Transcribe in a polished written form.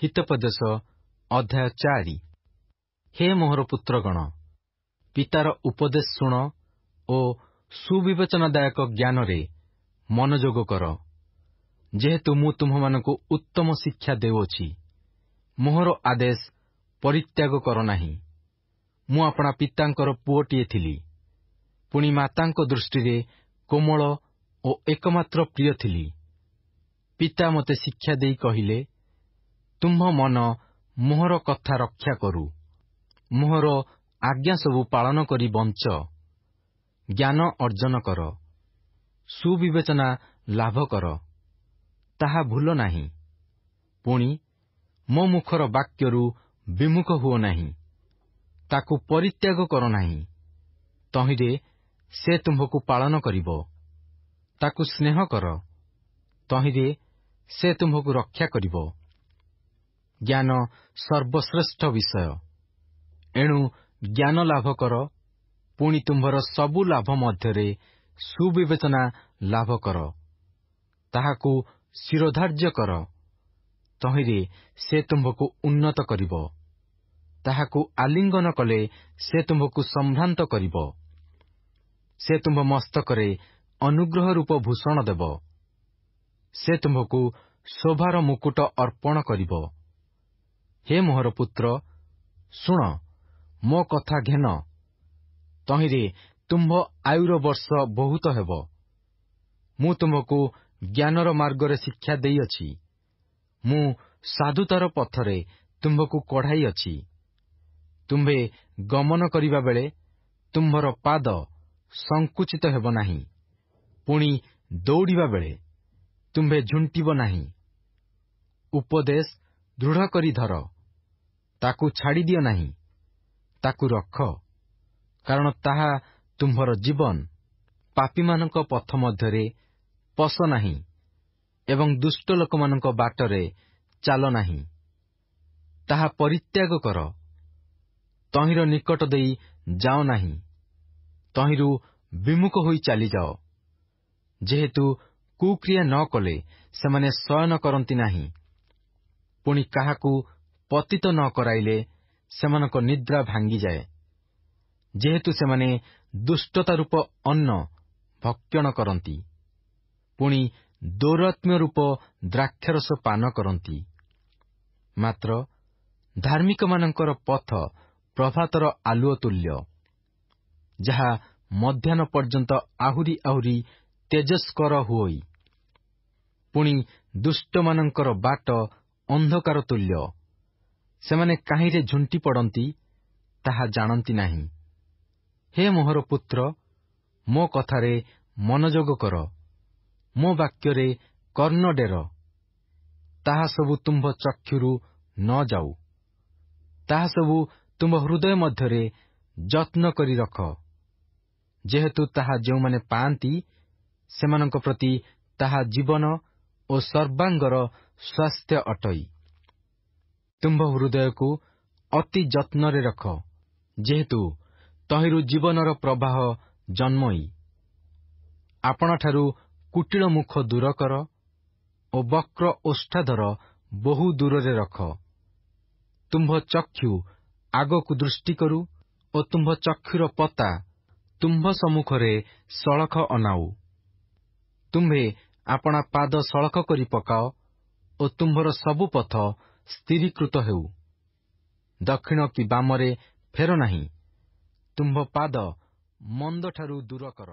ହିତୋପଦେଶ ଅଧ୍ୟାୟ 4। ହେ ମୋହର ପୁତ୍ରଗଣ, ପିତାର ଉପଦେଶ ଶୁଣ ଓ ସୁବିବେଚନାଦାୟକ ଜ୍ଞାନରେ ମନୋଯୋଗ କର। ଯେହେତୁ ମୁଁ ତୁମ୍ଭମାନଙ୍କୁ ଉତ୍ତମ ଶିକ୍ଷା ଦେଉଅଛି, ମୋହର ଆଦେଶ ପରିତ୍ୟାଗ କର ନାହିଁ। ମୁଁ ଆପଣା ପିତାଙ୍କର ପୁଅଟିଏ ଥିଲି, ପୁଣି ମାତାଙ୍କ ଦୃଷ୍ଟିରେ କୋମଳ ଓ ଏକମାତ୍ର ପ୍ରିୟ ଥିଲି। ପିତା ମୋତେ ଶିକ୍ଷା ଦେଇ କହିଲେ, ତୁମ୍ଭ ମନ ମୋହର କଥା ରକ୍ଷା କରୁ, ମୋହର ଆଜ୍ଞା ସବୁ ପାଳନ କରି ବଞ୍ଚ। ଜ୍ଞାନ ଅର୍ଜନ କର, ସୁବିବେଚନା ଲାଭ କର, ତାହା ଭୁଲ ନାହିଁ। ପୁଣି ମୋ ମୁଖର ବାକ୍ୟରୁ ବିମୁଖ ହୁଅ ନାହିଁ, ତାକୁ ପରିତ୍ୟାଗ କର ନାହିଁ। ତହିଁରେ ସେ ତୁମ୍ଭକୁ ପାଳନ କରିବ। ତାକୁ ସ୍ନେହ କର, ତହିଁରେ ସେ ତୁମ୍ଭକୁ ରକ୍ଷା କରିବ। ଜ୍ଞାନ ସର୍ବଶ୍ରେଷ୍ଠ ବିଷୟ, ଏଣୁ ଜ୍ଞାନ ଲାଭ କର। ପୁଣି ତୁମ୍ଭର ସବୁ ଲାଭ ମଧ୍ୟରେ ସୁବିବେଚନା ଲାଭ କର। ତାହାକୁ ଶିରୋଧାର୍ଯ୍ୟ କର, ତହିଁରେ ସେ ତୁମ୍ଭକୁ ଉନ୍ନତ କରିବ। ତାହାକୁ ଆଲିଙ୍ଗନ କଲେ ସେ ତୁମ୍ଭକୁ ସମ୍ଭ୍ରାନ୍ତ କରିବ। ସେ ତୁମ୍ଭ ମସ୍ତକରେ ଅନୁଗ୍ରହ ରୂପ ଭୂଷଣ ଦେବ। ସେ ତୁମ୍ଭକୁ ଶୋଭାର ମୁକୁଟ ଅର୍ପଣ କରିବ। ହେ ମୋହର ପୁତ୍ର, ଶୁଣ, ମୋ କଥା ଘେନ, ତହିଁରେ ତୁମ୍ଭ ଆୟୁର ବର୍ଷ ବହୁତ ହେବ। ମୁଁ ତୁମ୍ଭକୁ ଜ୍ଞାନର ମାର୍ଗରେ ଶିକ୍ଷା ଦେଇଅଛି। ମୁଁ ସାଧୁତାର ପଥରେ ତୁମ୍ଭକୁ କଢ଼ାଇଅଛି। ତୁମ୍ଭେ ଗମନ କରିବା ବେଳେ ତୁମ୍ଭର ପାଦ ସଙ୍କୁଚିତ ହେବ ନାହିଁ। ପୁଣି ଦୌଡ଼ିବା ବେଳେ ତୁମ୍ଭେ ଝୁଣ୍ଟିବ ନାହିଁ। ଉପଦେଶ ଦୃଢ଼ କରି ଧର, ତାକୁ ଛାଡ଼ିଦିଅ ନାହିଁ। ତାକୁ ରଖ, କାରଣ ତାହା ତୁମ୍ଭର ଜୀବନ। ପାପୀମାନଙ୍କ ପଥ ମଧ୍ୟରେ ପଶ ନାହିଁ ଏବଂ ଦୁଷ୍ଟ ଲୋକମାନଙ୍କ ବାଟରେ ଚାଲ ନାହିଁ। ତାହା ପରିତ୍ୟାଗ କର, ତହିଁର ନିକଟ ଦେଇ ଯାଅ ନାହିଁ। ତହିଁରୁ ବିମୁଖ ହୋଇ ଚାଲିଯାଅ। ଯେହେତୁ କୁକ୍ରିୟା ନ କଲେ ସେମାନେ ଶୟନ କରନ୍ତି ନାହିଁ, ପୁଣି କାହାକୁ ପତିତ ନ କରାଇଲେ ସେମାନଙ୍କ ନିଦ୍ରା ଭାଙ୍ଗିଯାଏ। ଯେହେତୁ ସେମାନେ ଦୁଷ୍ଟତା ରୂପ ଅନ୍ନ ଭକ୍ଷଣ କରନ୍ତି, ପୁଣି ଦୌରାତ୍ମ୍ୟ ରୂପ ଦ୍ରାକ୍ଷାରସ ପାନ କରନ୍ତି। ମାତ୍ର ଧାର୍ମିକମାନଙ୍କର ପଥ ପ୍ରଭାତର ଆଲୁଅ ତୁଲ୍ୟ, ଯାହା ମଧ୍ୟାହ୍ନ ପର୍ଯ୍ୟନ୍ତ ଆହୁରି ଆହୁରି ତେଜସ୍କର ହୁଅଇ। ପୁଣି ଦୁଷ୍ଟମାନଙ୍କର ବାଟ ଅନ୍ଧକାର ତୁଲ୍ୟ, ସେମାନେ କାହିଁରେ ଝୁଣ୍ଟି ପଡ଼ନ୍ତି ତାହା ଜାଣନ୍ତି ନାହିଁ। ହେ ମୋହର ପୁତ୍ର, ମୋ କଥାରେ ମନୋଯୋଗ କର, ମୋ ବାକ୍ୟରେ କର୍ଣ୍ଣ ଡେର। ତାହା ସବୁ ତୁମ୍ଭ ଚକ୍ଷୁରୁ ନ ଯାଉ, ତାହା ସବୁ ତୁମ୍ଭ ହୃଦୟ ମଧ୍ୟରେ ଯତ୍ନ କରି ରଖ। ଯେହେତୁ ତାହା ଯେଉଁମାନେ ପାଆନ୍ତି, ସେମାନଙ୍କ ପ୍ରତି ତାହା ଜୀବନ ଓ ସର୍ବାଙ୍ଗର ସ୍ୱାସ୍ଥ୍ୟ ଅଟଇ। ତୁମ୍ଭ ହୃଦୟକୁ ଅତି ଯତ୍ନରେ ରଖ, ଯେହେତୁ ତହିଁରୁ ଜୀବନର ପ୍ରବାହ ଜନ୍ମଇ। ଆପଣାଠାରୁ କୁଟିଳ ମୁଖ ଦୂର କର ଓ ବକ୍ର ଓଷ୍ଠାଧର ବହୁ ଦୂରରେ ରଖ। ତୁମ୍ଭ ଚକ୍ଷୁ ଆଗକୁ ଦୃଷ୍ଟି କରୁ ଓ ତୁମ୍ଭ ଚକ୍ଷୁର ପତା ତୁମ୍ଭ ସମ୍ମୁଖରେ ସଳଖ ଅନାଉ। ତୁମ୍ଭେ ଆପଣା ପାଦ ସଳଖ କରି ପକାଅ ଓ ତୁମ୍ଭର ସବୁ ପଥ ସ୍ଥିରୀକୃତ ହେଉ। ଦକ୍ଷିଣ କି ବାମରେ ଫେର ନାହିଁ। ତୁମ୍ଭ ପାଦ ମନ୍ଦଠାରୁ ଦୂର କର।